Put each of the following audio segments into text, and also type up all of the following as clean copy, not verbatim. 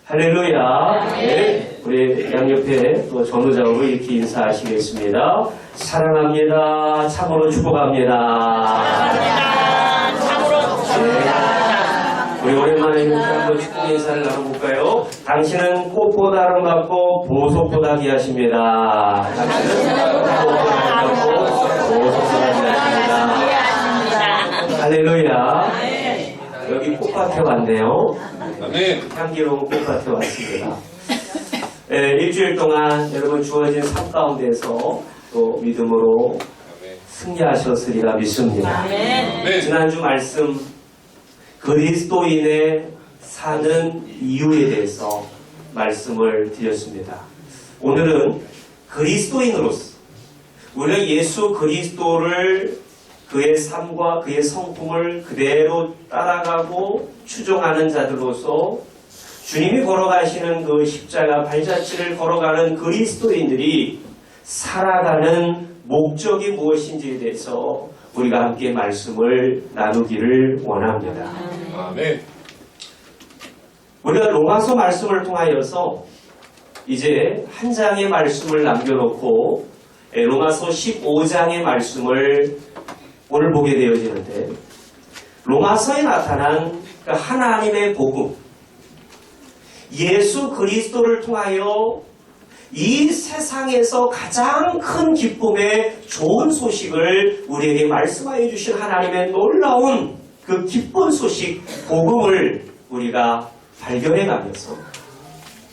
할렐루야. 네. 우리 양옆에 또 전우자로 이렇게 인사하시겠습니다. 사랑합니다. 참으로 축복합니다. 참으로 축복합니다. 우리 오랜만에 이렇게 한번 축복 인사를 나눠볼까요? 당신은 꽃보다 아름답고 보석보다 귀하십니다. 당신은 꽃보다 아름답고 보석보다 귀하십니다. 할렐루야. 여기 꽃밭에 왔네요. 향기로운 꽃밭에 왔습니다. 일주일 동안 여러분 주어진 삶 가운데서 또 믿음으로 승리하셨으리라 믿습니다. 지난주 말씀 그리스도인의 사는 이유에 대해서 말씀을 드렸습니다. 오늘은 그리스도인으로서 우리가 예수 그리스도를 그의 삶과 그의 성품을 그대로 따라가고 추종하는 자들로서 주님이 걸어가시는 그 십자가 발자취를 걸어가는 그리스도인들이 살아가는 목적이 무엇인지에 대해서 우리가 함께 말씀을 나누기를 원합니다. 아멘. 우리가 로마서 말씀을 통하여서 이제 한 장의 말씀을 남겨놓고 로마서 15장의 말씀을 오늘 보게 되어지는데, 로마서에 나타난 그 하나님의 복음, 예수 그리스도를 통하여 이 세상에서 가장 큰 기쁨의 좋은 소식을 우리에게 말씀하여 주신 하나님의 놀라운 그 기쁜 소식, 복음을 우리가 발견해 가면서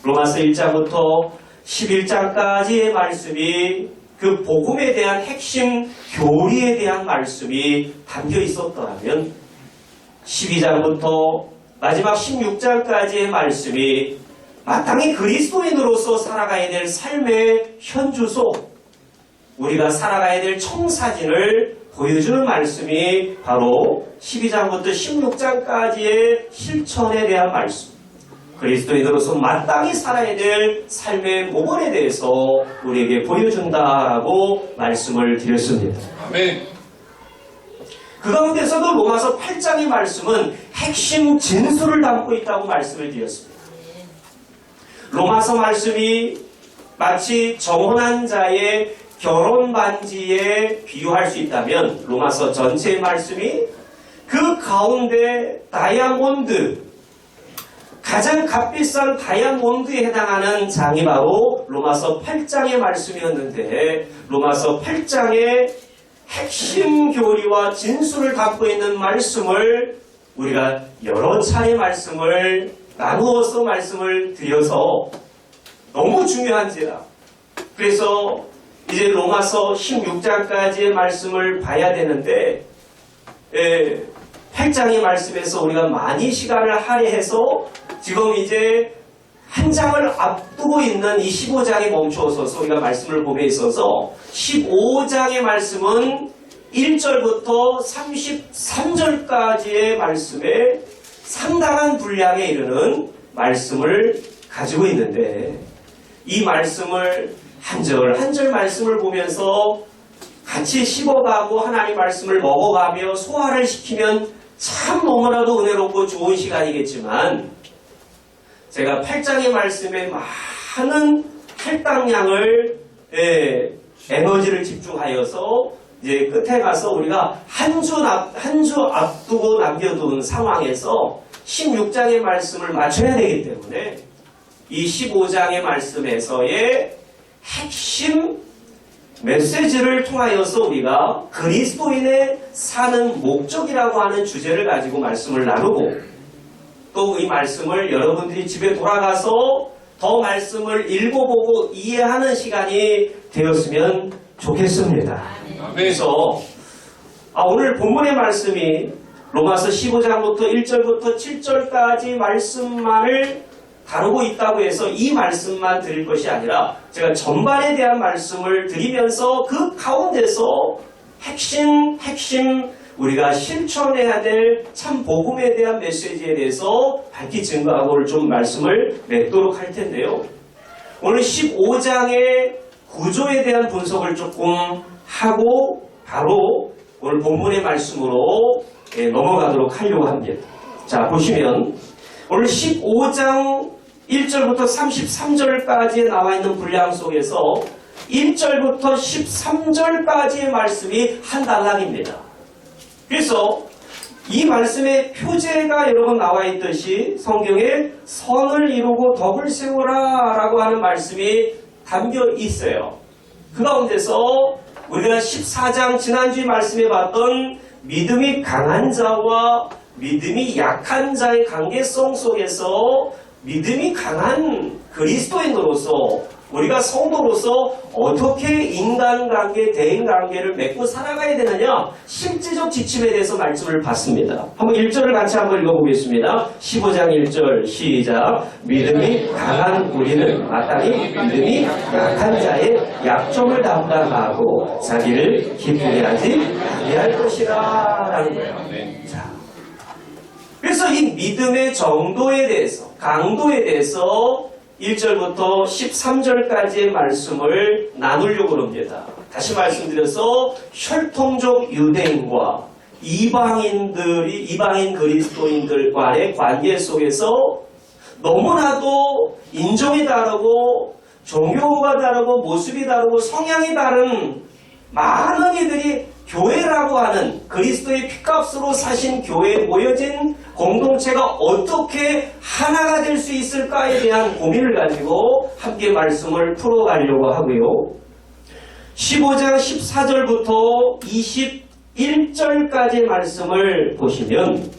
로마서 1장부터 11장까지의 말씀이 그 복음에 대한 핵심 교리에 대한 말씀이 담겨 있었더라면 12장부터 마지막 16장까지의 말씀이 마땅히 그리스도인으로서 살아가야 될 삶의 현주소, 우리가 살아가야 될 청사진을 보여주는 말씀이 바로 12장부터 16장까지의 실천에 대한 말씀, 그리스도인으로서 마땅히 살아야 될 삶의 모범에 대해서 우리에게 보여준다라고 말씀을 드렸습니다. 아멘. 그 가운데서도 로마서 8장의 말씀은 핵심 진수를 담고 있다고 말씀을 드렸습니다. 로마서 말씀이 마치 정혼한 자의 결혼 반지에 비유할 수 있다면 로마서 전체의 말씀이 그 가운데 다이아몬드, 가장 값비싼 다이아몬드에 해당하는 장이 바로 로마서 8장의 말씀이었는데, 로마서 8장의 핵심 교리와 진수를 갖고 있는 말씀을 우리가 여러 차례 말씀을 나누어서 말씀을 드려서 너무 중요한지라, 그래서 이제 로마서 16장까지의 말씀을 봐야 되는데 8장의 말씀에서 우리가 많이 시간을 할애해서 지금 이제 한 장을 앞두고 있는 이 15장에 멈추어서 우리가 말씀을 보게 있어서 15장의 말씀은 1절부터 33절까지의 말씀에 상당한 분량에 이르는 말씀을 가지고 있는데, 이 말씀을 한 절 한 절 말씀을 보면서 같이 씹어가고 하나님 말씀을 먹어가며 소화를 시키면 참 너무나도 은혜롭고 좋은 시간이겠지만, 제가 8장의 말씀에 많은 할당량을 에너지를 집중하여서 이제 끝에 가서 우리가 한 주 앞두고 남겨둔 상황에서 16장의 말씀을 맞춰야 되기 때문에 이 15장의 말씀에서의 핵심 메시지를 통하여서 우리가 그리스도인의 사는 목적이라고 하는 주제를 가지고 말씀을 나누고, 또 이 말씀을 여러분들이 집에 돌아가서 더 말씀을 읽어보고 이해하는 시간이 되었으면 좋겠습니다. 그래서 오늘 본문의 말씀이 로마서 15장부터 1절부터 7절까지 말씀만을 다루고 있다고 해서 이 말씀만 드릴 것이 아니라 제가 전반에 대한 말씀을 드리면서 그 가운데서 핵심 우리가 실천해야 될 참 복음에 대한 메시지에 대해서 밝히 증거하고 오늘 좀 말씀을 맺도록 할 텐데요. 오늘 15장의 구조에 대한 분석을 조금 하고 바로 오늘 본문의 말씀으로 넘어가도록 하려고 합니다. 자, 보시면 오늘 15장 1절부터 33절까지에 나와 있는 분량 속에서 1절부터 13절까지의 말씀이 한 단락입니다. 그래서 이 말씀의 표제가 여러분 나와 있듯이 성경에 선을 이루고 덕을 세우라 라고 하는 말씀이 담겨 있어요. 그 가운데서 우리가 14장 지난주에 말씀해 봤던 믿음이 강한 자와 믿음이 약한 자의 관계성 속에서 믿음이 강한 그리스도인으로서 우리가 성도로서 어떻게 인간관계, 대인관계를 맺고 살아가야 되느냐 실제적 지침에 대해서 말씀을 받습니다. 한번 1절을 같이 한번 읽어보겠습니다. 15장 1절 시작. 믿음이 강한 우리는 마땅히 믿음이 약한 자의 약점을 담당하고 자기를 기쁘게 하지 아니할 것이라 라는 거예요. 자, 그래서 이 믿음의 정도에 대해서, 강도에 대해서 1절부터 13절까지의 말씀을 나누려고 합니다. 다시 말씀드려서 혈통적 유대인과 이방인 그리스도인들과의 관계 속에서 너무나도 인종이 다르고 종교가 다르고 모습이 다르고 성향이 다른 많은 이들이 교회라고 하는 그리스도의 피값으로 사신 교회에 모여진 공동체가 어떻게 하나가 될 수 있을까에 대한 고민을 가지고 함께 말씀을 풀어가려고 하고요. 15장 14절부터 21절까지의 말씀을 보시면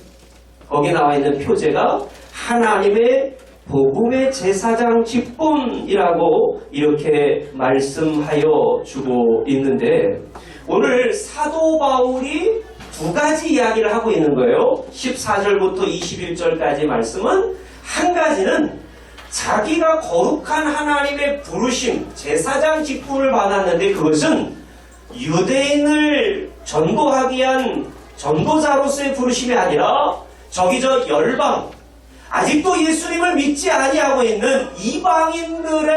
거기 나와 있는 표제가 하나님의 복음의 제사장 직분이라고 이렇게 말씀하여 주고 있는데 오늘 사도 바울이 두 가지 이야기를 하고 있는 거예요. 14절부터 21절까지 말씀은 한 가지는 자기가 거룩한 하나님의 부르심, 제사장 직분을 받았는데 그것은 유대인을 전도하기 위한 전도자로서의 부르심이 아니라 저기 저 열방, 아직도 예수님을 믿지 아니하고 있는 이방인들의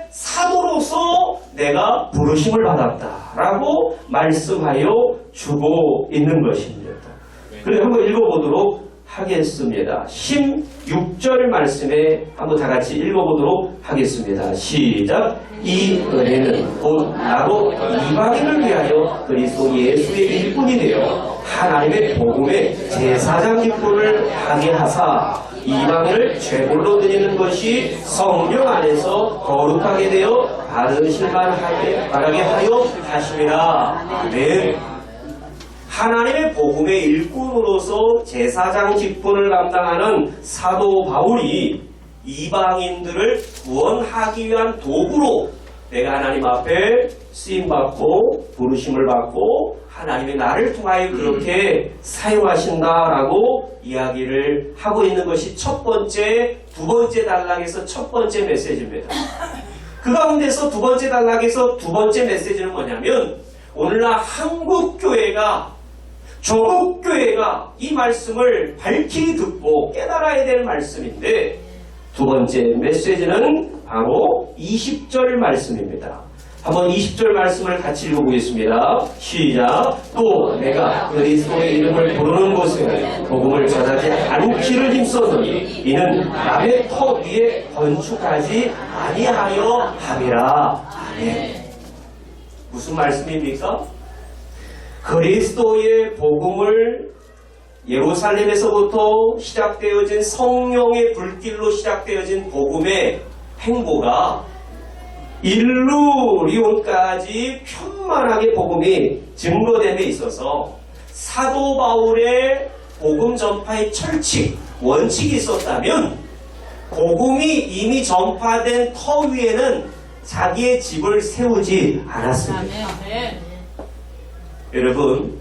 사도로서 내가 부르심을 받았다라고 말씀하여 주고 있는 것입니다. 그래서 한번 읽어보도록 하겠습니다. 16절 말씀에 한번 다 같이 읽어보도록 하겠습니다. 시작. 이 은혜는 곧 나로 이방인을 위하여 그리스도 예수의 일꾼이 되어 하나님의 복음의 제사장 직분을 하게 하사 이방인을 죄물로 드리는 것이 성령 안에서 거룩하게 되어 받으실만 바라게 하여 하심이라. 아멘. 하나님의 복음의 일꾼으로서 제사장 직분을 감당하는 사도 바울이 이방인들을 구원하기 위한 도구로 내가 하나님 앞에 쓰임받고 부르심을 받고 하나님의 나를 통하여 그렇게 사용하신다라고 이야기를 하고 있는 것이 첫 번째, 두 번째 단락에서 첫 번째 메시지입니다. 그 가운데서 두 번째 단락에서 두 번째 메시지는 뭐냐면 오늘날 한국교회가 조국교회가 이 말씀을 밝히 듣고 깨달아야 될 말씀인데 두 번째 메시지는 바로 20절 말씀입니다. 한번 20절 말씀을 같이 읽어보겠습니다. 시작. 또 내가 그리스도의 이름을 부르는 곳에 복음을 전하지 않기를 힘썼으니 이는 남의 터 위에 건축하지 아니하여 함이라. 아멘. 무슨 말씀입니까? 그리스도의 복음을 예루살렘에서부터 시작되어진 성령의 불길로 시작되어진 복음의 행보가 일루리온까지 편만하게 복음이 증거됨에 있어서 사도 바울의 복음 전파의 철칙, 원칙이 있었다면 복음이 이미 전파된 터 위에는 자기의 집을 세우지 않았습니다. 여러분,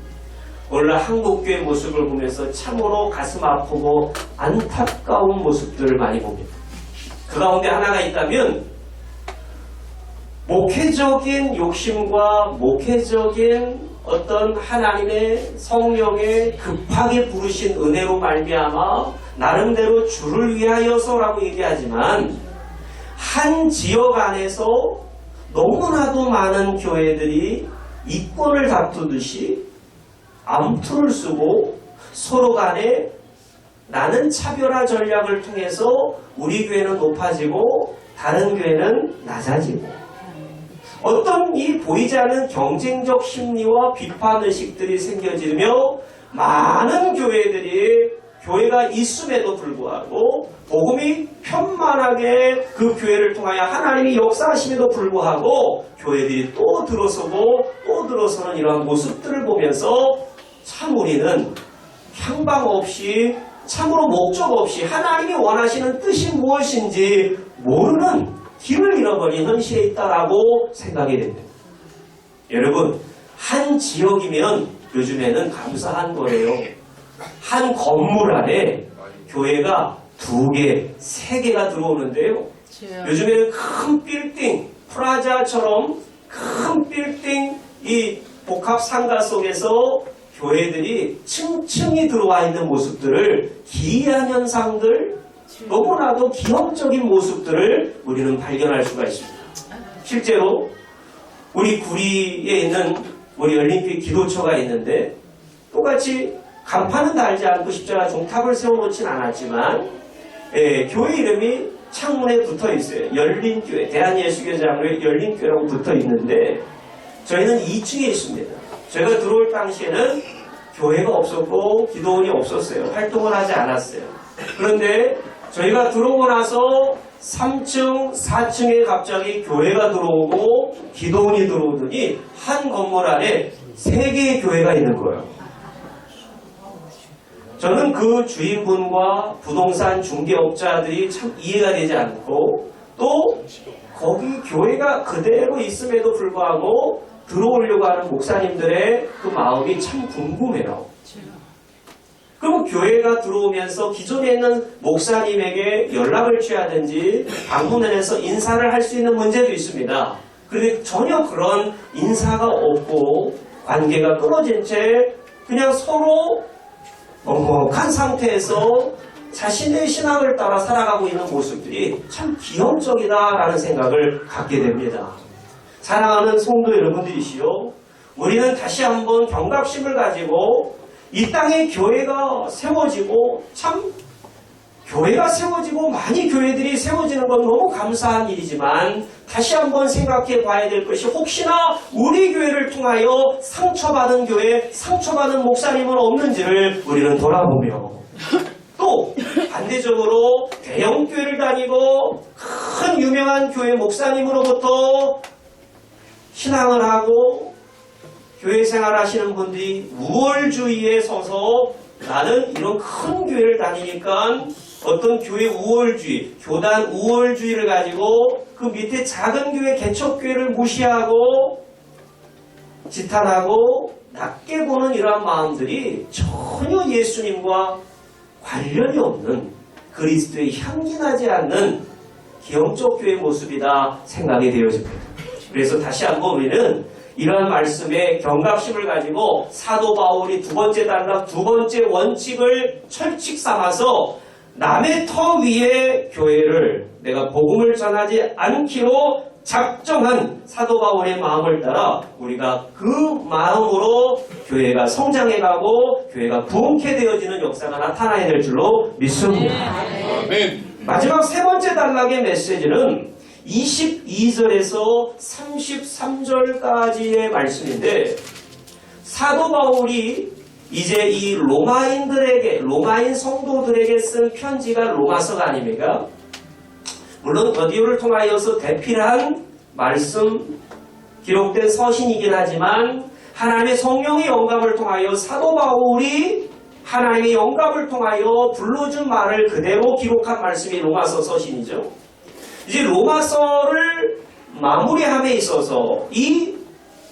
오늘 한국교회 모습을 보면서 참으로 가슴 아프고 안타까운 모습들을 많이 봅니다. 그 가운데 하나가 있다면 목회적인 욕심과 목회적인 어떤 하나님의 성령의 급하게 부르신 은혜로 말미암아 나름대로 주를 위하여서라고 얘기하지만 한 지역 안에서 너무나도 많은 교회들이 이권을 다투듯이 암투를 쓰고 서로 간에 나는 차별화 전략을 통해서 우리 교회는 높아지고 다른 교회는 낮아지고 어떤 이 보이지 않는 경쟁적 심리와 비판의식들이 생겨지며 많은 교회들이 교회가 있음에도 불구하고 복음이 편만하게 그 교회를 통하여 하나님이 역사하심에도 불구하고 교회들이 또 들어서고 또 들어서는 이러한 모습들을 보면서 참 우리는 향방 없이 참으로 목적 없이 하나님이 원하시는 뜻이 무엇인지 모르는 길을 잃어버린 현실에 있다라고 생각이 됩니다. 여러분, 한 지역이면 요즘에는 감사한 거예요. 한 건물 안에 교회가 2개, 3개가 들어오는데요. 요즘에는 큰 빌딩, 프라자처럼 큰 빌딩 이 복합 상가 속에서 교회들이 층층이 들어와 있는 모습들을 기이한 현상들, 너무나도 기형적인 모습들을 우리는 발견할 수가 있습니다. 실제로 우리 구리에 있는 우리 열린교회 기도처가 있는데 똑같이 간판은 달지 않고 십자가 종탑을 세워놓진 않았지만 교회 이름이 창문에 붙어 있어요. 열린교회, 대한예수교장로의 열린교회라고 붙어 있는데 저희는 2층에 있습니다. 저희가 들어올 당시에는 교회가 없었고 기도원이 없었어요. 활동을 하지 않았어요. 그런데 저희가 들어오고 나서 3층, 4층에 갑자기 교회가 들어오고 기도원이 들어오더니 한 건물 안에 3개의 교회가 있는 거예요. 저는 그 주인분과 부동산 중개업자들이 참 이해가 되지 않고 또 거기 교회가 그대로 있음에도 불구하고 들어오려고 하는 목사님들의 그 마음이 참 궁금해요. 그럼 교회가 들어오면서 기존에 있는 목사님에게 연락을 취하든지 방문을 해서 인사를 할 수 있는 문제도 있습니다. 그런데 전혀 그런 인사가 없고 관계가 끊어진 채 그냥 서로 멍멍한 상태에서 자신의 신앙을 따라 살아가고 있는 모습들이 참 기형적이다라는 생각을 갖게 됩니다. 사랑하는 성도 여러분들이시요, 우리는 다시 한번 경각심을 가지고 이 땅에 교회가 세워지고 참 교회가 세워지고 많이 교회들이 세워지는 건 너무 감사한 일이지만 다시 한번 생각해 봐야 될 것이 혹시나 우리 교회를 통하여 상처받은 교회, 상처받은 목사님은 없는지를 우리는 돌아보며 또 반대적으로 대형 교회를 다니고 큰 유명한 교회 목사님으로부터 신앙을 하고 교회 생활 하시는 분들이 우월주의에 서서 나는 이런 큰 교회를 다니니까 어떤 교회 우월주의, 교단 우월주의를 가지고 그 밑에 작은 교회, 개척교회를 무시하고 지탄하고 낮게 보는 이러한 마음들이 전혀 예수님과 관련이 없는 그리스도의 향기 나지 않는 기형적 교회의 모습이다 생각이 되어집니다. 그래서 다시 한번 우리는 이러한 말씀에 경각심을 가지고 사도 바울이 2번째 단락, 2번째 원칙을 철칙 삼아서 남의 터 위에 교회를 내가 복음을 전하지 않기로 작정한 사도 바울의 마음을 따라 우리가 그 마음으로 교회가 성장해가고 교회가 부흥케 되어지는 역사가 나타나야 될 줄로 믿습니다. 아멘. 마지막 3번째 단락의 메시지는 22절에서 33절까지의 말씀인데 사도 바울이 이제 이 로마인들에게, 로마인 성도들에게 쓴 편지가 로마서가 아닙니까? 물론 더디오를 통하여서 대필한 말씀, 기록된 서신이긴 하지만 하나님의 성령의 영감을 통하여 사도 바울이 하나님의 영감을 통하여 불러준 말을 그대로 기록한 말씀이 로마서 서신이죠. 이제 로마서를 마무리함에 있어서 이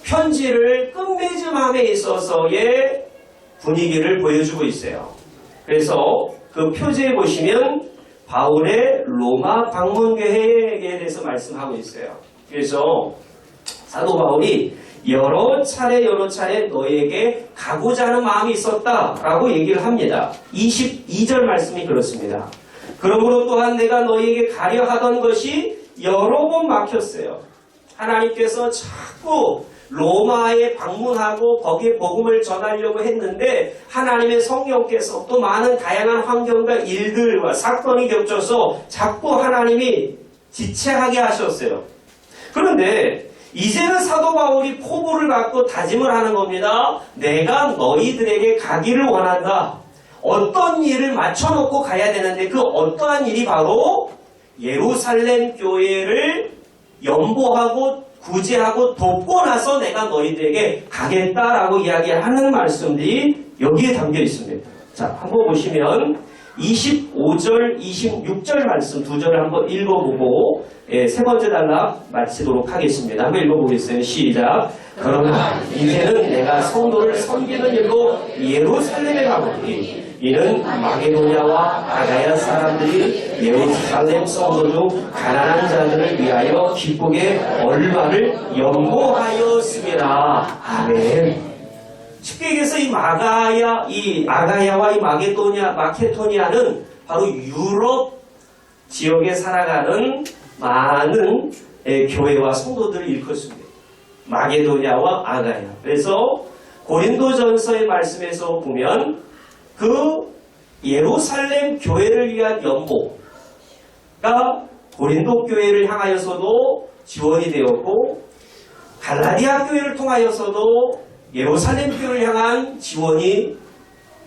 편지를 끝맺음함에 있어서의 분위기를 보여주고 있어요. 그래서 그 표지에 보시면 바울의 로마 방문 계획에 대해서 말씀하고 있어요. 그래서 사도 바울이 여러 차례 너에게 가고자 하는 마음이 있었다라고 얘기를 합니다. 22절 말씀이 그렇습니다. 그러므로 또한 내가 너희에게 가려 하던 것이 여러 번 막혔어요. 하나님께서 자꾸 로마에 방문하고 거기에 복음을 전하려고 했는데 하나님의 성령께서 또 많은 다양한 환경과 일들과 사건이 겹쳐서 자꾸 하나님이 지체하게 하셨어요. 그런데 이제는 사도 바울이 포부를 갖고 다짐을 하는 겁니다. 내가 너희들에게 가기를 원한다. 어떤 일을 맞춰놓고 가야 되는데 그 어떠한 일이 바로 예루살렘 교회를 연보하고 구제하고 돕고 나서 내가 너희들에게 가겠다라고 이야기하는 말씀들이 여기에 담겨 있습니다. 자, 한번 보시면 25절, 26절 말씀 두 절을 한번 읽어보고 세 번째 단락 마치도록 하겠습니다. 한번 읽어보겠습니다. 시작. 그러나 이제는 내가 성도를 섬기는 일로 예루살렘에 가보니 이는 마게도냐와 아가야 사람들이 예루살렘 성도 중 가난한 자들을 위하여 기쁘게 얼마를 연보하였습니다. 아멘. 쉽게 얘기해서 이 아가야와 이 마케도니아는 바로 유럽 지역에 살아가는 많은 교회와 성도들을 일컫습니다. 마게도냐와 아가야. 그래서 고린도전서의 말씀에서 보면 그 예루살렘 교회를 위한 연보가 고린도 교회를 향하여서도 지원이 되었고 갈라디아 교회를 통하여서도 예루살렘 교회를 향한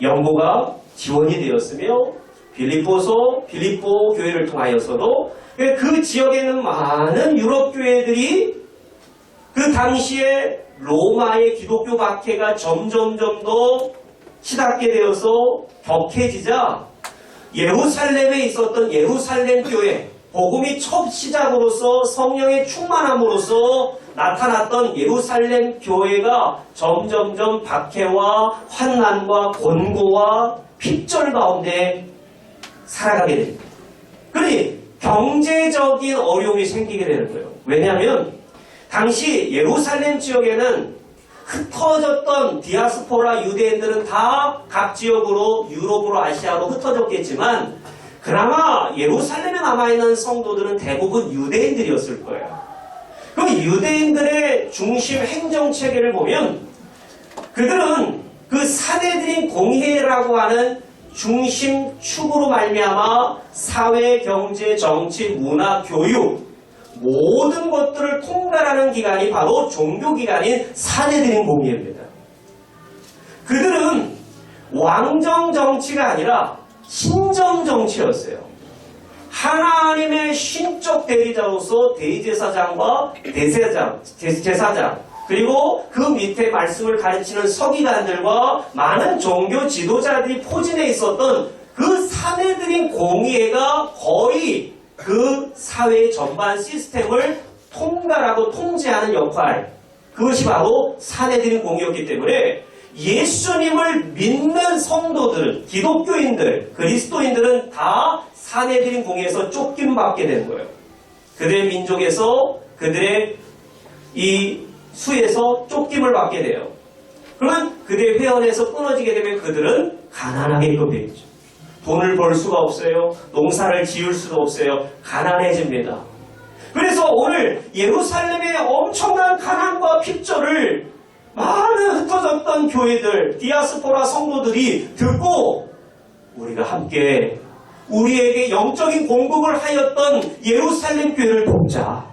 연보가 지원이 되었으며 빌립보 교회를 통하여서도 그 지역에 있는 많은 유럽 교회들이 그 당시에 로마의 기독교 박해가 점점 더 시닫게 되어서 격해지자 예루살렘에 있었던 예루살렘 교회, 복음이 첫 시작으로서 성령의 충만함으로써 나타났던 예루살렘 교회가 점점점 박해와 환난과 권고와 핍절 가운데 살아가게 됩니다. 그러니 경제적인 어려움이 생기게 되는 거예요. 왜냐하면 당시 예루살렘 지역에는 흩어졌던 디아스포라 유대인들은 다 각 지역으로 유럽으로 아시아로 흩어졌겠지만 그나마 예루살렘에 남아있는 성도들은 대부분 유대인들이었을 거예요. 그럼 유대인들의 중심 행정체계를 보면 그들은 그 사내들인 공회라고 하는 중심 축으로 말미암아 사회, 경제, 정치, 문화, 교육 모든 것들을 통달하는 기관이 바로 종교기관인 사내들인 공회입니다. 그들은 왕정 정치가 아니라 신정 정치였어요. 하나님의 신적 대리자로서 대제사장과 제사장 그리고 그 밑에 말씀을 가르치는 서기관들과 많은 종교 지도자들이 포진해 있었던 그 사내들인 공의회가 거의 그 사회 전반 시스템을 통달하고 통제하는 역할, 그것이 바로 사내들인 공의였기 때문에 예수님을 믿는 성도들은, 기독교인들, 그리스도인들은 다 사내들인 공의에서 쫓김받게 되는 거예요. 그들의 민족에서, 그들의 이 수에서 쫓김을 받게 돼요. 그러면 그들의 회원에서 끊어지게 되면 그들은 가난하게끔 되겠죠. 돈을 벌 수가 없어요. 농사를 지을 수도 없어요. 가난해집니다. 그래서 오늘 예루살렘의 엄청난 가난과 핍절을 많은 흩어졌던 교회들, 디아스포라 성도들이 듣고 우리가 함께 우리에게 영적인 공급을 하였던 예루살렘 교회를 돕자.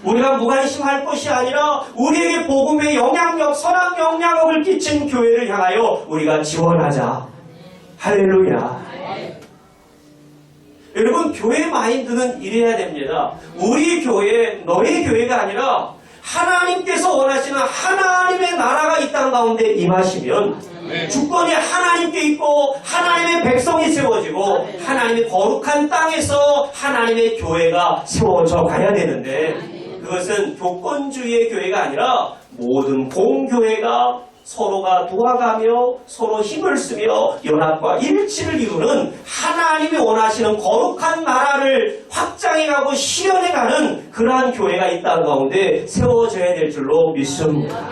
우리가 무관심할 것이 아니라 우리에게 복음의 영향력, 선한 영향력을 끼친 교회를 향하여 우리가 지원하자. 할렐루야. 여러분, 교회 마인드는 이래야 됩니다. 우리 교회, 너의 교회가 아니라 하나님께서 원하시는 하나님의 나라가 이 땅 가운데 임하시면 주권이 하나님께 있고 하나님의 백성이 세워지고 하나님의 거룩한 땅에서 하나님의 교회가 세워져 가야 되는데 그것은 교권주의의 교회가 아니라 모든 공교회가 서로가 도와가며 서로 힘을 쓰며 연합과 일치를 이루는 하나님이 원하시는 거룩한 나라를 확장해가고 실현해가는 그러한 교회가 이 땅 가운데 세워져야 될 줄로 믿습니다.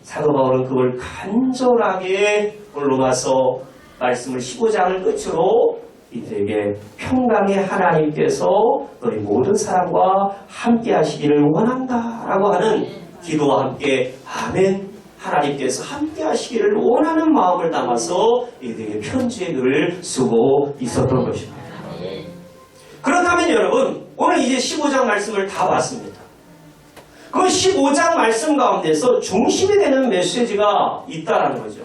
사도 바울은 그걸 간절하게 로마서 말씀을 15장을 끝으로 이들에게 평강의 하나님께서 너희 모든 사람과 함께 하시기를 원한다라고 하는 기도와 함께 아멘. 하나님께서 함께 하시기를 원하는 마음을 담아서 이들에게 편지의 글을 쓰고 있었던 것입니다. 그렇다면 여러분, 오늘 이제 15장 말씀을 다 봤습니다. 그 15장 말씀 가운데서 중심이 되는 메시지가 있다라는 거죠.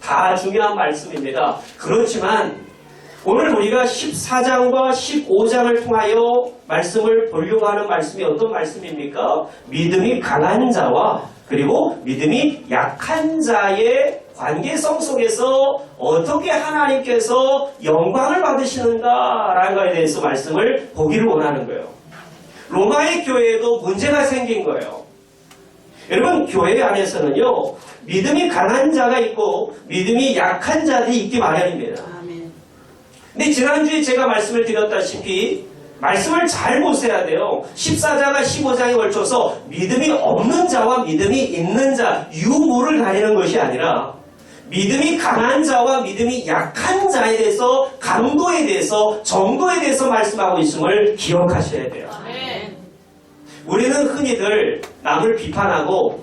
다 중요한 말씀입니다. 그렇지만 오늘 우리가 14장과 15장을 통하여 말씀을 보려고 하는 말씀이 어떤 말씀입니까? 믿음이 강한 자와 그리고 믿음이 약한 자의 관계성 속에서 어떻게 하나님께서 영광을 받으시는가라는 것에 대해서 말씀을 보기를 원하는 거예요. 로마의 교회에도 문제가 생긴 거예요. 여러분, 교회 안에서는요, 믿음이 강한 자가 있고 믿음이 약한 자들이 있기 마련입니다. 근데 지난주에 제가 말씀을 드렸다시피 말씀을 잘 보셔야 돼요. 14장과 15장에 걸쳐서 믿음이 없는 자와 믿음이 있는 자, 유무를 가리는 것이 아니라 믿음이 강한 자와 믿음이 약한 자에 대해서 강도에 대해서 정도에 대해서 말씀하고 있음을 기억하셔야 돼요. 우리는 흔히들 남을 비판하고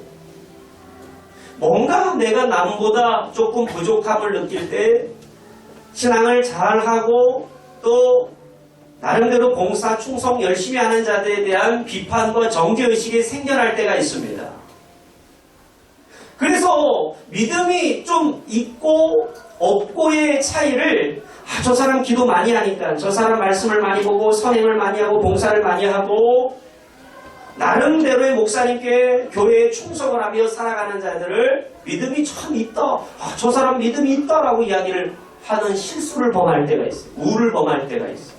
뭔가 내가 남보다 조금 부족함을 느낄 때 신앙을 잘하고 또 나름대로 봉사, 충성 열심히 하는 자들에 대한 비판과 정죄의식이 생겨날 때가 있습니다. 그래서 믿음이 좀 있고 없고의 차이를 저 사람 기도 많이 하니까 저 사람 말씀을 많이 보고 선행을 많이 하고 봉사를 많이 하고 나름대로의 목사님께 교회에 충성을 하며 살아가는 자들을 믿음이 참 있다. 저 사람 믿음이 있다라고 이야기를 하는 실수를 범할 때가 있어요. 우를 범할 때가 있어요.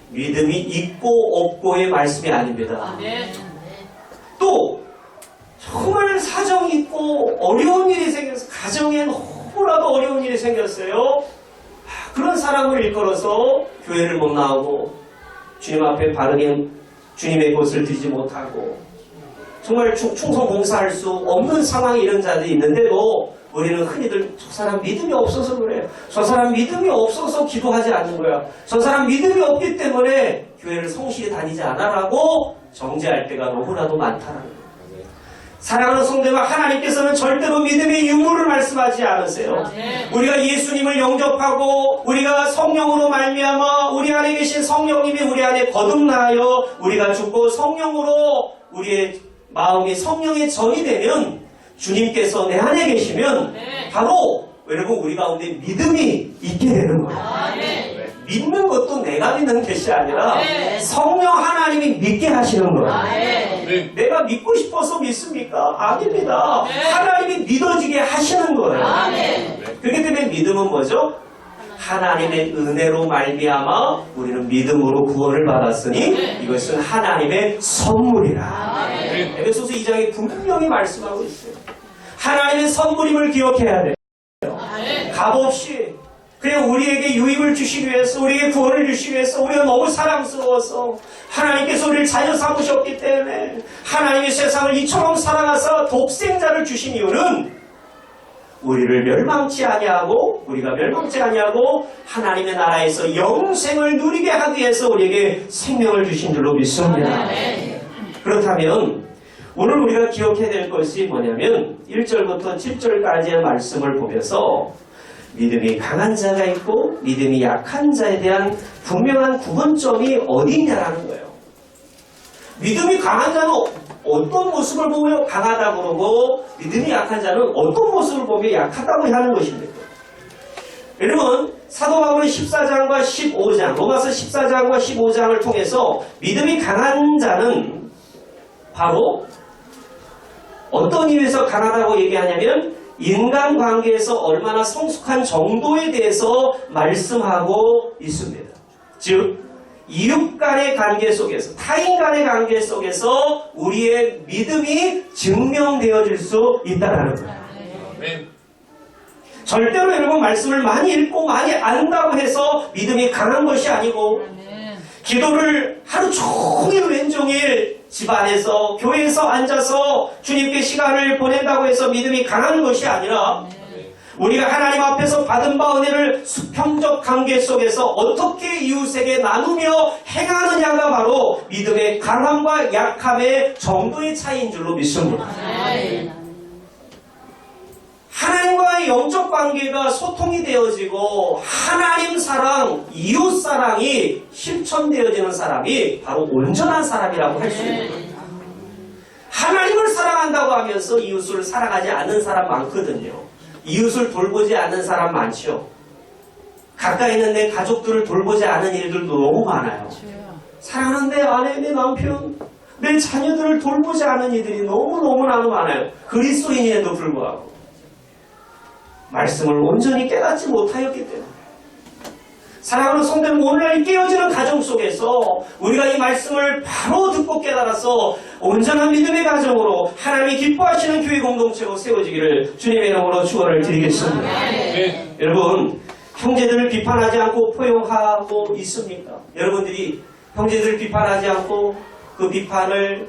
믿음이 있고 없고의 말씀이 아닙니다. 또 정말 사정이 있고 어려운 일이 생겨서 가정에 너무나도 어려운 일이 생겼어요. 그런 사람을 일컬어서 교회를 못 나오고 주님 앞에 바르게 주님의 것을 드리지 못하고 정말 충성 봉사할 수 없는 상황에 이런 자들이 있는데도 우리는 흔히들 저 사람 믿음이 없어서 그래요. 저 사람 믿음이 없어서 기도하지 않는 거야. 저 사람 믿음이 없기 때문에 교회를 성실히 다니지 않아라고 정죄할 때가 너무나도 많다는 거예요. 사랑하는 성도와 하나님께서는 절대로 믿음의 유무를 말씀하지 않으세요. 우리가 예수님을 영접하고 우리가 성령으로 말미암아 우리 안에 계신 성령님이 우리 안에 거듭나여 우리가 죽고 성령으로 우리의 마음이 성령의 전이 되면 주님께서 내 안에 계시면 바로 여러분 우리 가운데 믿음이 있게 되는 거예요. 믿는 것도 내가 믿는 것이 아니라 성령 하나님이 믿게 하시는 거예요. 내가 믿고 싶어서 믿습니까? 아닙니다. 하나님이 믿어지게 하시는 거예요. 그렇기 때문에 믿음은 뭐죠? 하나님의 은혜로 말미암아 우리는 믿음으로 구원을 받았으니 이것은 하나님의 선물이라. 에베소서 2장에 분명히 말씀하고 있어요. 하나님의 선물임을 기억해야 돼요. 값없이 그냥 우리에게 유익을 주시기 위해서 우리에게 구원을 주시기 위해서 우리가 너무 사랑스러워서 하나님께서 우리를 자녀 삼으셨기 때문에 하나님의 세상을 이처럼 사랑하사 독생자를 주신 이유는 우리를 멸망치 아니하고 우리가 멸망치 아니하고 하나님의 나라에서 영생을 누리게 하기 위해서 우리에게 생명을 주신 줄로 믿습니다. 그렇다면 오늘 우리가 기억해야 될 것이 뭐냐면 1절부터 7절까지의 말씀을 보면서 믿음이 강한 자가 있고 믿음이 약한 자에 대한 분명한 구분점이 어디냐라는 거예요. 믿음이 강한 자는 어떤 모습을 보며 강하다고 그러고 믿음이 약한 자는 어떤 모습을 보며 약하다고 하는 것입니다. 여러분 사도 바울은 14장과 15장 로마서 14장과 15장을 통해서 믿음이 강한 자는 바로 어떤 이유에서 강하다고 얘기하냐면 인간관계에서 얼마나 성숙한 정도에 대해서 말씀하고 있습니다. 즉 이웃 간의 관계 속에서 타인 간의 관계 속에서 우리의 믿음이 증명되어질 수 있다는 거예요. 절대로 여러분 말씀을 많이 읽고 많이 안다고 해서 믿음이 강한 것이 아니고 기도를 하루 종일 왼종일 집안에서 교회에서 앉아서 주님께 시간을 보낸다고 해서 믿음이 강한 것이 아니라 우리가 하나님 앞에서 받은 바 은혜를 수평적 관계 속에서 어떻게 이웃에게 나누며 행하느냐가 바로 믿음의 강함과 약함의 정도의 차이인 줄로 믿습니다. 하나님과의 영적 관계가 소통이 되어지고 하나님 사랑, 이웃 사랑이 실천되어지는 사람이 바로 온전한 사람이라고 할 수 있는 겁니다. 하나님을 사랑한다고 하면서 이웃을 사랑하지 않는 사람 많거든요. 이웃을 돌보지 않는 사람 많죠. 가까이 있는 내 가족들을 돌보지 않은 일들도 너무 많아요. 사랑하는 내 아내, 내 남편, 내 자녀들을 돌보지 않은 이들이 너무너무나 많아요. 그리스도인에도 불구하고 말씀을 온전히 깨닫지 못하였기 때문에 사랑하는 성도님, 오늘날 깨어지는 가정 속에서 우리가 이 말씀을 바로 듣고 깨달아서 온전한 믿음의 가정으로 하나님이 기뻐하시는 교회 공동체로 세워지기를 주님의 이름으로 축원을 드리겠습니다. 네. 여러분, 형제들을 비판하지 않고 포용하고 있습니까? 여러분들이 형제들을 비판하지 않고 그 비판을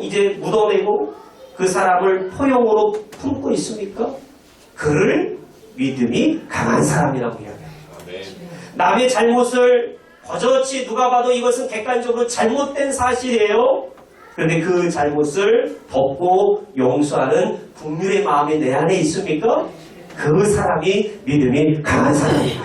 이제 묻어내고 그 사람을 포용으로 품고 있습니까? 그를 믿음이 강한 사람이라고 이야기합니다. 남의 잘못을 버젓이 누가 봐도 이것은 객관적으로 잘못된 사실이에요. 그런데 그 잘못을 덮고 용서하는 긍휼의 마음이 내 안에 있습니까? 그 사람이 믿음이 강한 사람입니다.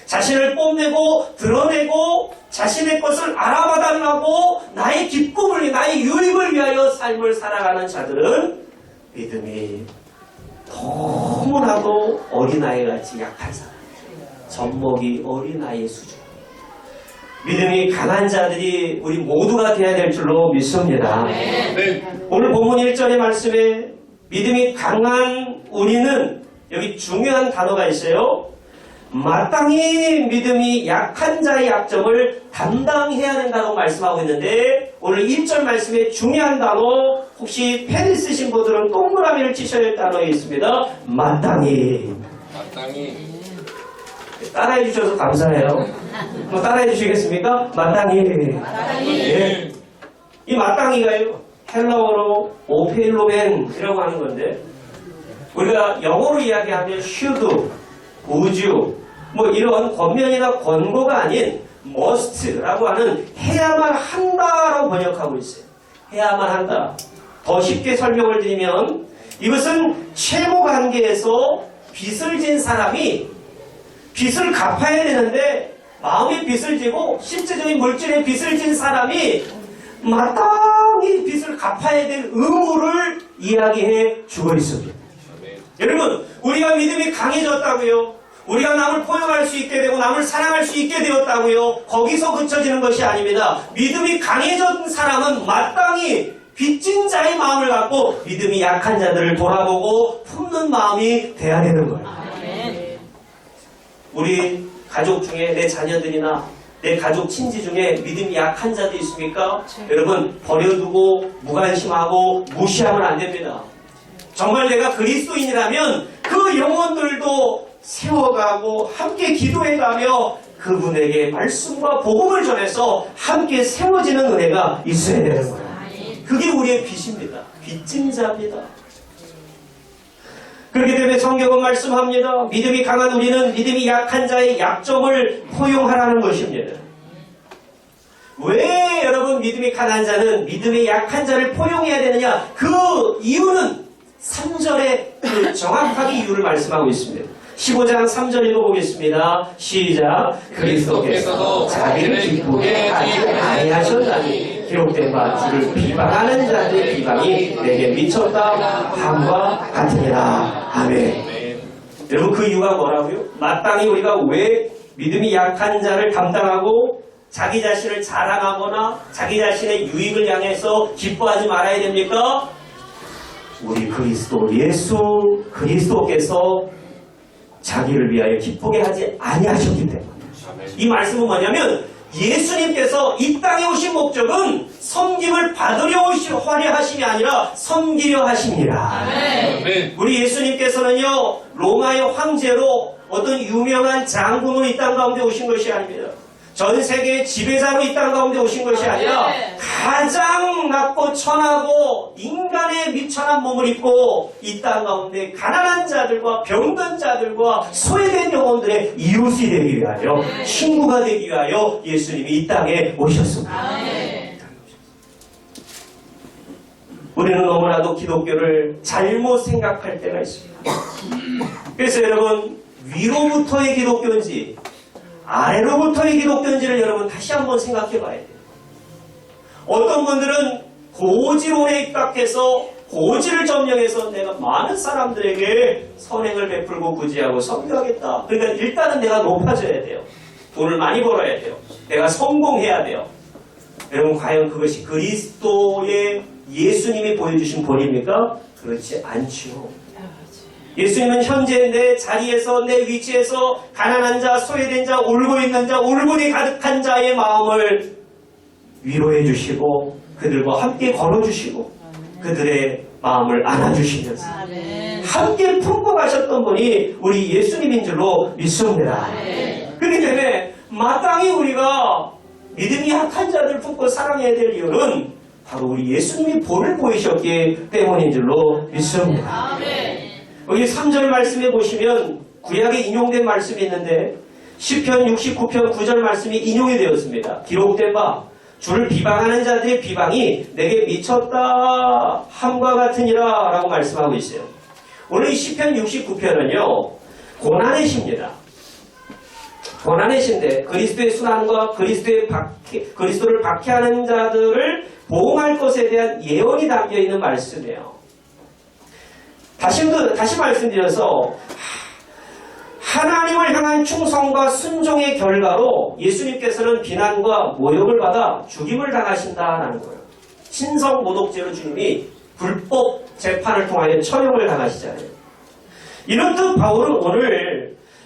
자신을 뽐내고 드러내고 자신의 것을 알아봐달라고 나의 기쁨을, 나의 유익을 위하여 삶을 살아가는 자들은 믿음이 너무나도 어린아이같이 약한 사람. 젖먹이 어린아이의 수준. 믿음이 강한 자들이 우리 모두가 되어야 될 줄로 믿습니다. 오늘 본문 1절의 말씀에 믿음이 강한 우리는 여기 중요한 단어가 있어요. 마땅히 믿음이 약한 자의 약점을 담당해야 된다고 말씀하고 있는데 오늘 1절 말씀에 중요한 단어 혹시 펜 쓰신 분들은 동그라미를 치셔야 할 단어가 있습니다. 마땅히. 따라해 주셔서 감사해요. 뭐 따라해 주시겠습니까? 마땅히. 예. 이 마땅히가요. 헬라어로 오페일로벤이라고 하는 건데 우리가 영어로 이야기하면 should, would, 뭐 이런 권면이나 권고가 아닌 must라고 하는 해야만 한다라고 번역하고 있어요. 해야만 한다. 더 쉽게 설명을 드리면 이것은 채무 관계에서 빚을 진 사람이 빚을 갚아야 되는데 마음의 빚을 지고 실제적인 물질의 빚을 진 사람이 마땅히 빚을 갚아야 될 의무를 이야기해 주고 있습니다. 여러분, 우리가 믿음이 강해졌다고요? 우리가 남을 포용할 수 있게 되고 남을 사랑할 수 있게 되었다고요? 거기서 그쳐지는 것이 아닙니다. 믿음이 강해진 사람은 마땅히 빚진 자의 마음을 갖고 믿음이 약한 자들을 돌아보고 품는 마음이 돼야 되는 거예요. 우리 가족 중에 내 자녀들이나 내 가족 친지 중에 믿음이 약한 자도 있습니까? 여러분, 버려두고 무관심하고 무시하면 안 됩니다. 정말 내가 그리스도인이라면 그 영혼들도 세워가고 함께 기도해가며 그분에게 말씀과 복음을 전해서 함께 세워지는 은혜가 있어야 되는 거예요. 그게 우리의 빚입니다. 빚진 자입니다. 그렇기 때문에 성경은 말씀합니다. 믿음이 강한 우리는 믿음이 약한 자의 약점을 포용하라는 것입니다. 왜 여러분 믿음이 강한 자는 믿음이 약한 자를 포용해야 되느냐? 그 이유는 3절에 그 정확하게 이유를 말씀하고 있습니다. 15장 3절 읽어보겠습니다. 시작. 그리스도께서 자기를 기쁘게 하지 아니하셨다니 기록된 바 주를 비방하는 자들의 비방이 내게 미쳤다 함과 같으니라. 아멘. 여러분, 그 이유가 뭐라고요? 마땅히 우리가 왜 믿음이 약한 자를 담당하고 자기 자신을 자랑하거나 자기 자신의 유익을 향해서 기뻐하지 말아야 됩니까? 우리 그리스도 예수 그리스도께서 자기를 위하여 기쁘게 하지 아니하셨기 때문에. 이 말씀은 뭐냐면 예수님께서 이 땅에 오신 목적은 섬김을 받으려 하려 하심이 아니라 섬기려 하십니다. 우리 예수님께서는요, 로마의 황제로 어떤 유명한 장군으로 이 땅 가운데 오신 것이 아닙니다. 전 세계 지배자로 이 땅 가운데 오신 것이 아니라 가장 낮고 천하고 인간의 미천한 몸을 입고 이 땅 가운데 가난한 자들과 병든 자들과 소외된 영혼들의 이웃이 되기 위하여 친구가 되기 위하여 예수님이 이 땅에 오셨습니다. 우리는 너무나도 기독교를 잘못 생각할 때가 있습니다. 그래서 여러분, 위로부터의 기독교인지 아래로부터의 기독교인지를 여러분 다시 한번 생각해 봐야 돼요. 어떤 분들은 고지론에 입각해서 고지를 점령해서 내가 많은 사람들에게 선행을 베풀고 구제하고 섬겨하겠다. 그러니까 일단은 내가 높아져야 돼요. 돈을 많이 벌어야 돼요. 내가 성공해야 돼요. 여러분, 과연 그것이 그리스도의 예수님이 보여주신 본입니까? 그렇지 않죠. 예수님은 현재 내 자리에서, 내 위치에서 가난한 자, 소외된 자, 울고 있는 자, 울분이 가득한 자의 마음을 위로해 주시고 그들과 함께 걸어주시고 그들의 마음을 안아주시면서 함께 품고 가셨던 분이 우리 예수님인 줄로 믿습니다. 그렇기 때문에 마땅히 우리가 믿음이 약한 자들 품고 사랑해야 될 이유는 바로 우리 예수님이 본을 보이셨기 때문인 줄로 믿습니다. 여기 3절 말씀에 보시면 구약에 인용된 말씀이 있는데 시편 69편 9절 말씀이 인용이 되었습니다. 기록된 바 주를 비방하는 자들의 비방이 내게 미쳤다 함과 같으니라 라고 말씀하고 있어요. 오늘 이 시편 69편은요 고난의 시입니다. 고난의 시인데 그리스도의 순환과 그리스도를 박해하는 자들을 보응할 것에 대한 예언이 담겨있는 말씀이에요. 다시 말씀드려서 하나님을 향한 충성과 순종의 결과로 예수님께서는 비난과 모욕을 받아 죽임을 당하신다라는 거예요. 신성모독죄로 주님이 불법 재판을 통하여 처형을 당하시잖아요. 이렇듯 바울은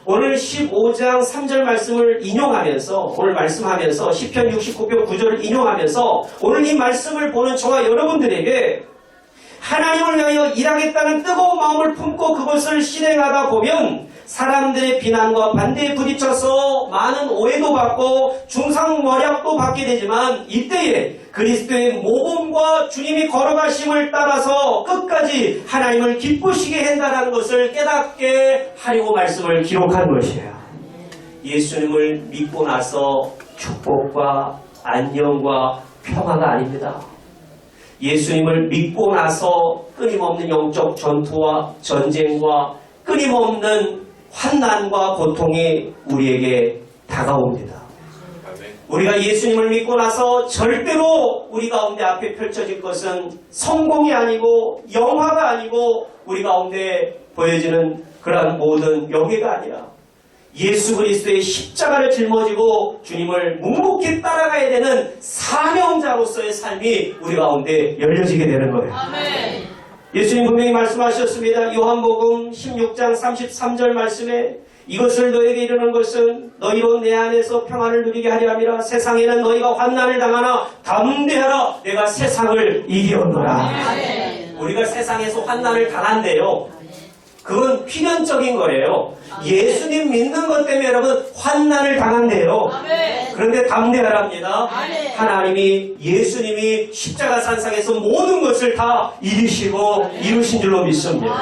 오늘 15장 3절 말씀을 인용하면서 오늘 말씀하면서 시편 69편 9절을 인용하면서 오늘 이 말씀을 보는 저와 여러분들에게 하나님을 위하여 일하겠다는 뜨거운 마음을 품고 그것을 실행하다 보면 사람들의 비난과 반대에 부딪혀서 많은 오해도 받고 중상모략도 받게 되지만 이때에 그리스도의 모범과 주님이 걸어가심을 따라서 끝까지 하나님을 기쁘시게 한다는 것을 깨닫게 하려고 말씀을 기록한 것이에요. 예수님을 믿고 나서 축복과 안녕과 평화가 아닙니다. 예수님을 믿고 나서 끊임없는 영적 전투와 전쟁과 끊임없는 환난과 고통이 우리에게 다가옵니다. 우리가 예수님을 믿고 나서 절대로 우리 가운데 앞에 펼쳐질 것은 성공이 아니고 영화가 아니고 우리 가운데 보여지는 그러한 모든 영예가 아니라 예수 그리스도의 십자가를 짊어지고 주님을 묵묵히 따라가야 되는 사명자로서의 삶이 우리 가운데 열려지게 되는 거예요. 아멘. 예수님 분명히 말씀하셨습니다. 요한복음 16장 33절 말씀에 이것을 너에게 이르는 것은 너희로 내 안에서 평안을 누리게 하려 함이라. 세상에는 너희가 환난을 당하나 담대하라. 내가 세상을 이기었노라. 아멘. 우리가 세상에서 환난을 당한대요. 그건 필연적인 거예요. 예수님 믿는 것 때문에 여러분 환난을 당한대요. 그런데 담대하랍니다. 하나님이 예수님이 십자가 산상에서 모든 것을 다 이기시고 이루신 줄로 믿습니다.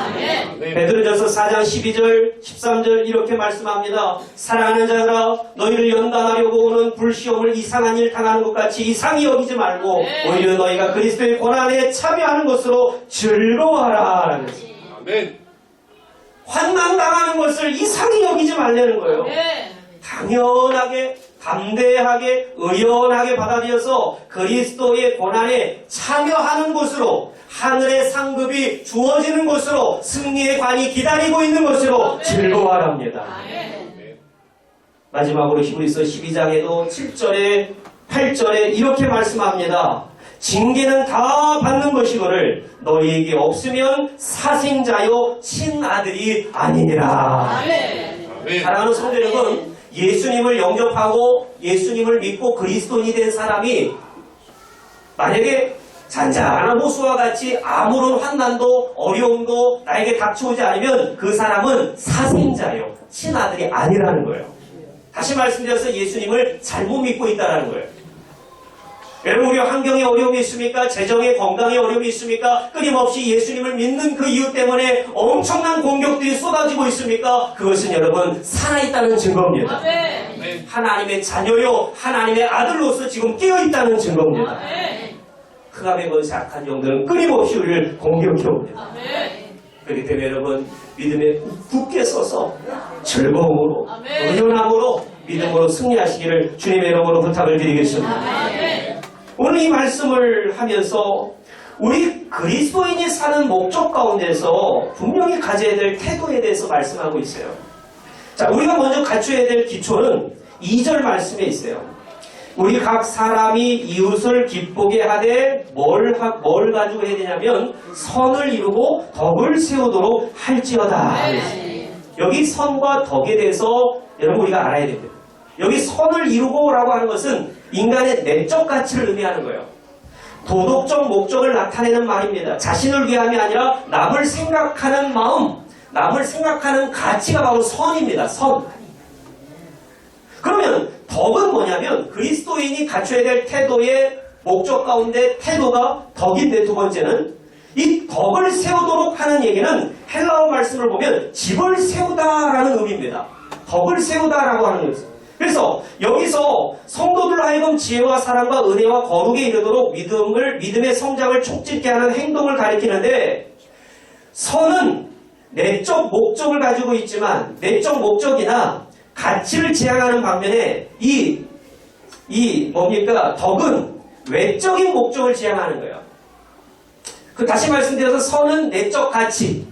베드로전서 4장 12절 13절 이렇게 말씀합니다. 사랑하는 자들아 너희를 연단하려고 오는 불시험을 이상한 일 당하는 것 같이 이상히 여기지 말고 오히려 너희가 그리스도의 고난에 참여하는 것으로 즐거워하라. 아멘. 환난 당하는 것을 이상히 여기지 말라는 거예요. 당연하게, 담대하게, 의연하게 받아들여서 그리스도의 고난에 참여하는 것으로 하늘의 상급이 주어지는 것으로 승리의 관이 기다리고 있는 것으로 즐거워합니다. 마지막으로 히브리서 12장에도 7절에 8절에 이렇게 말씀합니다. 징계는 다 받는 것이거늘 너희에게 없으면 사생자요 친아들이 아니니라. 사랑하는 성도 여러분, 예수님을 영접하고 예수님을 믿고 그리스도인이 된 사람이 만약에 잔잔한 호수와 같이 아무런 환난도 어려움도 나에게 닥쳐오지 않으면 그 사람은 사생자요 친아들이 아니라는 거예요. 다시 말씀드려서 예수님을 잘못 믿고 있다는 거예요. 여러분, 우리 환경에 어려움이 있습니까? 재정에, 건강에 어려움이 있습니까? 끊임없이 예수님을 믿는 그 이유 때문에 엄청난 공격들이 쏟아지고 있습니까? 그것은 여러분 살아있다는 증거입니다. 하나님의 자녀요, 하나님의 아들로서 지금 깨어있다는 증거입니다. 흑암의 권세 악한 영들은 끊임없이 우리를 공격해옵니다. 그렇기 때문에 여러분, 믿음에 굳게 서서 즐거움으로, 은연함으로, 믿음으로 승리하시기를 주님의 이름으로 부탁을 드리겠습니다. 오늘 이 말씀을 하면서 우리 그리스도인이 사는 목적 가운데서 분명히 가져야 될 태도에 대해서 말씀하고 있어요. 자, 우리가 먼저 갖춰야 될 기초는 2절 말씀에 있어요. 우리 각 사람이 이웃을 기쁘게 하되 뭘 가지고 해야 되냐면 선을 이루고 덕을 세우도록 할지어다. 여기 선과 덕에 대해서 여러분 우리가 알아야 됩니다. 여기 선을 이루고라고 하는 것은 인간의 내적 가치를 의미하는 거예요. 도덕적 목적을 나타내는 말입니다. 자신을 위함이 아니라 남을 생각하는 마음, 남을 생각하는 가치가 바로 선입니다. 선. 그러면 덕은 뭐냐면 그리스도인이 갖춰야 될 태도의 목적 가운데 태도가 덕인데, 두 번째는 이 덕을 세우도록 하는 얘기는 헬라어 말씀을 보면 집을 세우다라는 의미입니다. 덕을 세우다라고 하는 것입니다. 그래서 여기서 성도들 하여금 지혜와 사랑과 은혜와 거룩에 이르도록 믿음의 성장을 촉짓게 하는 행동을 가리키는데, 선은 내적 목적을 가지고 있지만 내적 목적이나 가치를 지향하는 반면에 뭡니까? 덕은 외적인 목적을 지향하는 거예요. 다시 말씀드려서 선은 내적 가치,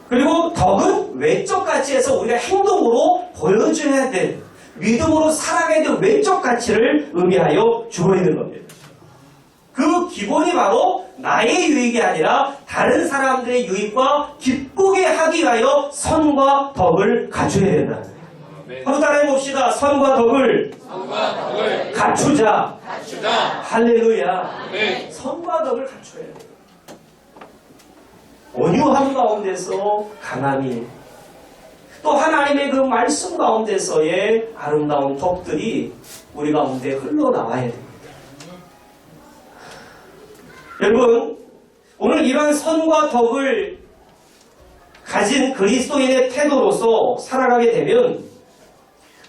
그리고 덕은 외적 가치에서 우리가 행동으로 보여줘야 될, 믿음으로 살아가야 될 외적 가치를 의미하여 주어 있는 겁니다. 그 기본이 바로 나의 유익이 아니라 다른 사람들의 유익과 기쁘게 하기 위하여 선과 덕을 갖춰야 된다. 한번 따라해 봅시다. 선과 덕을 갖추자. 할렐루야. 선과 덕을 갖춰야 돼요. 온유함 가운데서 강함이, 또 하나님의 그 말씀 가운데서의 아름다운 덕들이 우리 가운데 흘러나와야 됩니다. 여러분, 오늘 이러한 선과 덕을 가진 그리스도인의 태도로서 살아가게 되면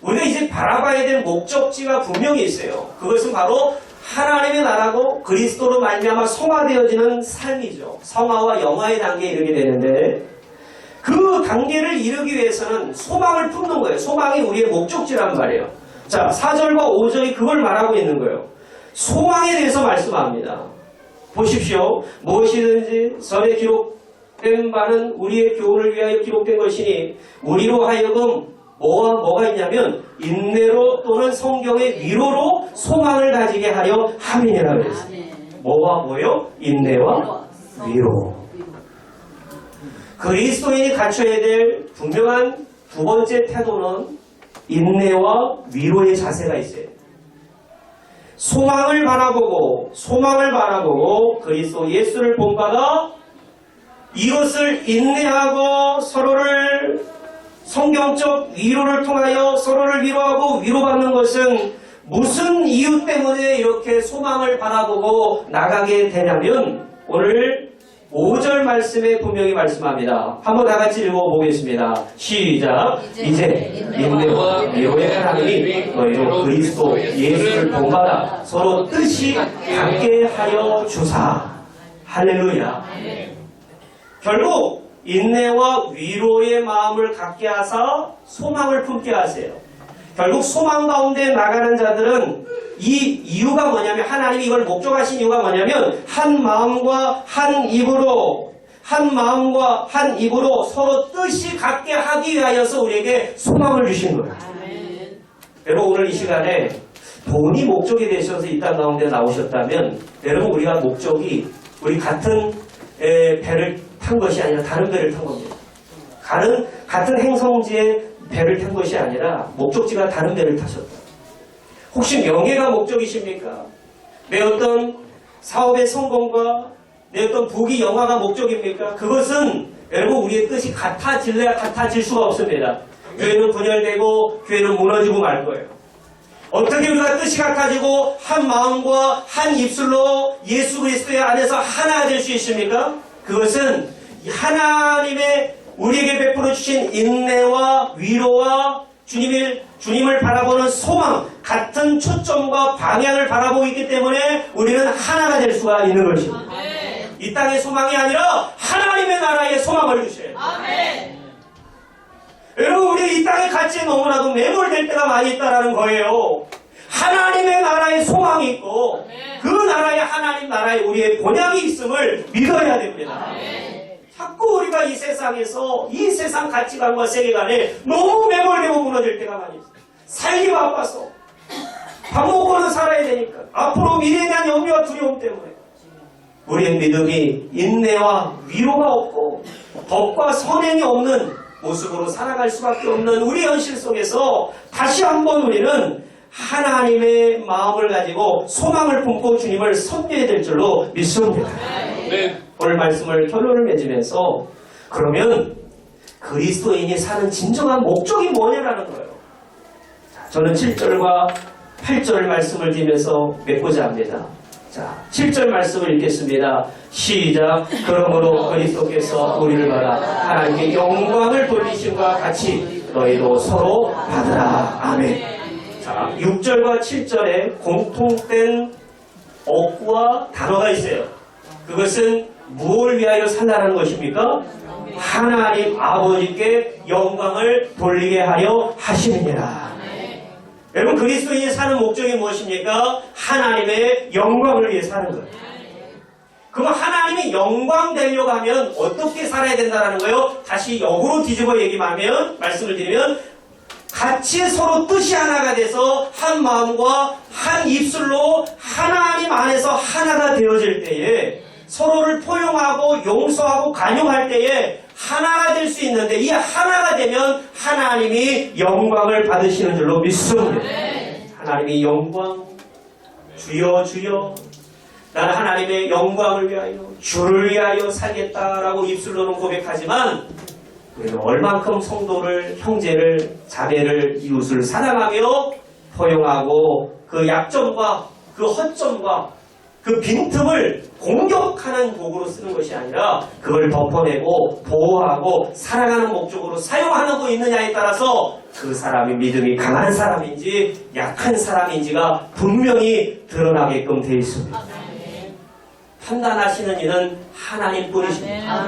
우리가 이제 바라봐야 될 목적지가 분명히 있어요. 그것은 바로 하나님의 나라고 그리스도로 말미암아 성화되어지는 삶이죠. 성화와 영화의 단계에 이르게 되는데, 그 단계를 이루기 위해서는 소망을 품는 거예요. 소망이 우리의 목적지란 말이에요. 자, 4절과 5절이 그걸 말하고 있는 거예요. 소망에 대해서 말씀합니다. 보십시오. 무엇이든지 전에 기록된 바는 우리의 교훈을 위하여 기록된 것이니 우리로 하여금 뭐가 있냐면 인내로 또는 성경의 위로로 소망을 가지게 하려 함이니라 그랬어요. 뭐와 뭐요? 인내와 위로. 그리스도인이 갖춰야 될 분명한 두 번째 태도는 인내와 위로의 자세가 있어요. 소망을 바라보고 그리스도 예수를 본받아 이것을 인내하고 서로를 성경적 위로를 통하여 서로를 위로하고 위로받는 것은 무슨 이유 때문에 이렇게 소망을 바라보고 나가게 되냐면 오늘 5절 말씀에 분명히 말씀합니다. 한번 다 같이 읽어보겠습니다. 시작. 이제 인내와 위로의 하나님이 너희로 그리스도 예수를 본받아 서로 뜻이 같게 하여 주사. 할렐루야. 결국 인내와 위로의 마음을 갖게 하사 소망을 품게 하세요. 결국 소망 가운데 나가는 자들은 이 이유가 뭐냐면, 하나님이 이걸 목적하신 이유가 뭐냐면 한 마음과 한 입으로 서로 뜻이 같게 하기 위하여서 우리에게 소망을 주신 거예요. 여러분, 오늘 이 시간에 돈이 목적이 되셔서 이 땅 가운데 나오셨다면, 여러분, 우리가 목적이 우리 같은 배를 탄 것이 아니라 다른 배를 탄 겁니다. 같은 행성지에 배를 탄 것이 아니라 목적지가 다른 배를 타셨다. 혹시 명예가 목적이십니까? 내 어떤 사업의 성공과 내 어떤 부귀 영화가 목적입니까? 그것은 여러분 우리의 뜻이 같아질래야 같아질 수가 없습니다. 교회는 분열되고 교회는 무너지고 말 거예요. 어떻게 우리가 뜻이 같아지고 한 마음과 한 입술로 예수 그리스도의 안에서 하나 될 수 있습니까? 그것은 하나님의 우리에게 베풀어 주신 인내와 위로와 주님을 바라보는 소망, 같은 초점과 방향을 바라보고 있기 때문에 우리는 하나가 될 수가 있는 것입니다. 이 땅의 소망이 아니라 하나님의 나라의 소망을 주셔야 돼요. 여러분, 우리 이 땅의 가치에 너무나도 매몰될 때가 많이 있다는 거예요. 하나님의 나라의 소망이 있고 그 나라의 하나님 나라에 우리의 본향이 있음을 믿어야 됩니다. 자꾸 우리가 이 세상에서 이 세상 가치관과 세계관에 너무 매몰되고 무너질 때가 많이 있어요. 살기 바빠서 밥 먹고는 살아야 되니까 앞으로 미래에 대한 염려와 두려움 때문에 우리의 믿음이 인내와 위로가 없고 덕과 선행이 없는 모습으로 살아갈 수밖에 없는 우리 현실 속에서 다시 한번 우리는 하나님의 마음을 가지고 소망을 품고 주님을 섬겨야 될 줄로 믿습니다. 오늘 말씀을 결론을 맺으면서 그러면 그리스도인이 사는 진정한 목적이 뭐냐라는 거예요. 저는 7절과 8절 말씀을 드리면서 맺고자 합니다. 자, 7절 말씀을 읽겠습니다. 시작. 그러므로 그리스도께서 우리를 받아 하나님께 영광을 돌리심과 같이 너희도 서로 받으라. 아멘. 자, 6절과 7절에 공통된 어구와 단어가 있어요. 그것은 무엇을 위하여 살라는 것입니까? 하나님 아버지께 영광을 돌리게 하려 하심이니라. 여러분, 그리스도인이 사는 목적이 무엇입니까? 하나님의 영광을 위해 사는 거예요. 그럼 하나님이 영광 되려고 하면 어떻게 살아야 된다는 거예요? 다시 역으로 뒤집어 얘기하면, 말씀을 드리면, 같이 서로 뜻이 하나가 돼서 한 마음과 한 입술로 하나님 안에서 하나가 되어질 때에 서로를 포용하고 용서하고 간용할 때에 하나가 될 수 있는데 이 하나가 되면 하나님이 영광을 받으시는 줄로 믿습니다. 하나님이 영광, 주여 주여 나는 하나님의 영광을 위하여 주를 위하여 살겠다라고 입술로는 고백하지만 우리는 얼만큼 성도를, 형제를, 자매를, 이웃을 사랑하며 포용하고 그 약점과 그 허점과 그 빈틈을 공격하는 도구로 쓰는 것이 아니라 그걸 덮어내고 보호하고 사랑하는 목적으로 사용하고 있느냐에 따라서 그 사람이 믿음이 강한 사람인지 약한 사람인지가 분명히 드러나게끔 되어 있습니다. 판단하시는 이는 하나님뿐이십니다.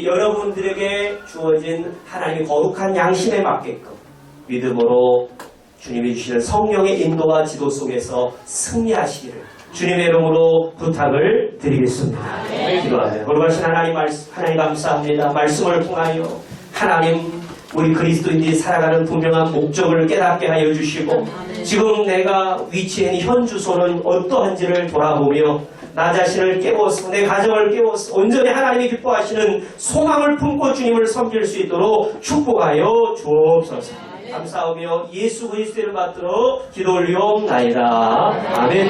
여러분들에게 주어진 하나님의 거룩한 양심에 맞게끔 믿음으로 주님이 주시는 성령의 인도와 지도 속에서 승리하시기를 주님의 이름으로 부탁을 드리겠습니다. 기도하세요. 거룩하신 하나님 감사합니다. 말씀을 통하여 하나님 우리 그리스도인들이 살아가는 분명한 목적을 깨닫게 하여 주시고 지금 내가 위치해 있는 현 주소는 어떠한지를 돌아보며 나 자신을 깨워서 내 가정을 깨워서 온전히 하나님이 기뻐하시는 소망을 품고 주님을 섬길 수 있도록 축복하여 주옵소서. 감사하며 예수 그리스도를 받들어 기도 올리옵나이다. 아멘.